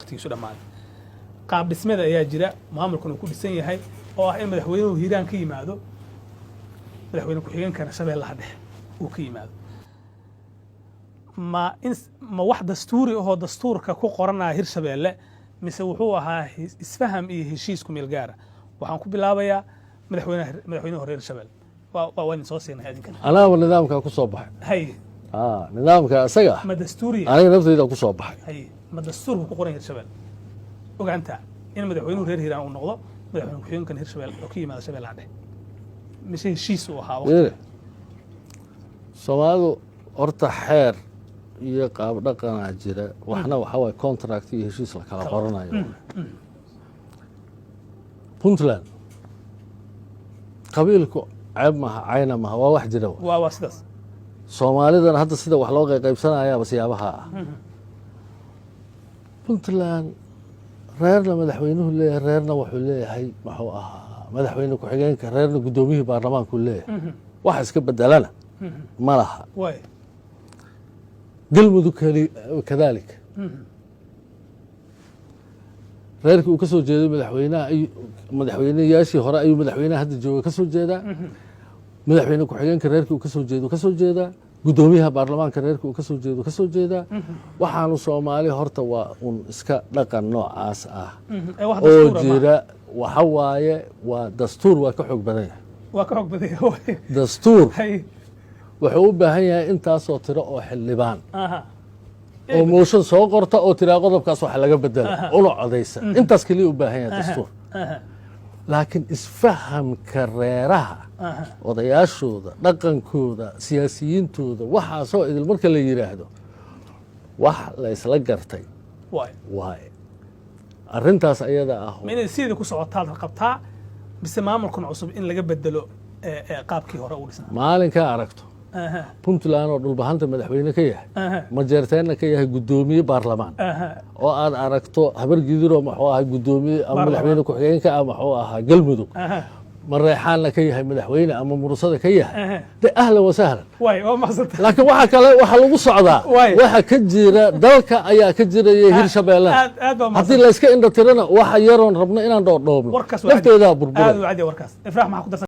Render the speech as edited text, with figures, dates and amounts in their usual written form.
waqtigiisu dhammaan qaab dhismeed ayaa jira maamulkuna ku dhisan yahay oo ah in madaxweynuhu hiiraan ka yimaado madaxweyne ku-xigeenkana shabeellaha dhexe uu ka yimaado ma wax dastuuri ahoo dastuurka ku qoranaya hirshabeelle mise wuxuu ahaa isfaham iyo heshiis ku meel gaara waxaan ku bilaabayaa madaxweynaha hore hirshabeelle waa idin soo siinay adinkan anaaba nidaamkaa ku soo baxay hay nidaamka isaga ah ma dastuuriya aniga naftayda ku soo baxay hay ma dastuurku ku qoran hirshabeelle ogaantaa in madaxweynuhu reer hiiraan uu noqdo madaxweyne ku-xigeenkan hirshabeelle oo ka yimaado shabeellaha dhexe mise heshiis uu ahaa waqti soomaalidu horta xeer iyo qaab dhaqanaa jira waxna waxaa waay contract iyo heshiis la kala qoranayo puntland qabiilku ceeb maha cayna maha waa wax jira waa sidaas soomaalidana hadda sida wax loo qaybsanayaaba siyaabaha ah puntland reerna madaxweynuhu leeyahay reerna wuxuu leeyahay muxuu ahaa madaxweyne ku-xigeenka reerna guddoomiyihii baarlamaanku leeyahay wax iska bedelana ma laha galmudug kadaalika reerkii uu ka soo jeeday madaxweyneyaashii hore ayuu madaxweynaha hadda jooga ka soo jeedaa madaxweyne ku-xigeenka reerkii uu ka soo jeedo ka soo jeedaa guddoomiyaha baarlamaanka reerkii uu ka soo jeedo ka soo jeedaa waxaanu soomaali horta waa un iska dhaqan noocaas ah oo jira waxa waaye waa dastuur waa ka xoog badan yahay dastuur wuxuu u baahan yahay intaasoo tiro oo xildhibaan oo mooshan soo qorta oo tiraa qodobkaas waxa laga bedela una codaysa intaas keliya u baahan yahay dastuur laakiin isfahamka reeraha odayaashooda dhaqankooda siyaasiyiintooda waxaasoo idil marka la yidhaahdo wax la isla gartay waaye arrintaas ayada ah ma inay sidii ku socotaad qabtaa mise maamulkan cusub in laga bedelo qaabkii hore u dhisan maalinkaa aragto puntland oo dhulbahanta madaxweyne ka yahay majeerteenna ka yahay guddoomiye baarlamaan oo aad aragto habar gidiroo muxuu ahaa guddoomiye ama madaxweyne ku-xigeenka ah muxuu ahaa galmudug mareexaanna ka yahay madaxweyne ama murusada ka yahay de ahlan wasahlan laakiin waxa kale waxa lagu socdaa waxa ka jira dalka ayaa ka jiraya hirshabeellana haddii layska indha tirana waxa yaroon rabno inaan dhoodhoobno lafteedaa burbura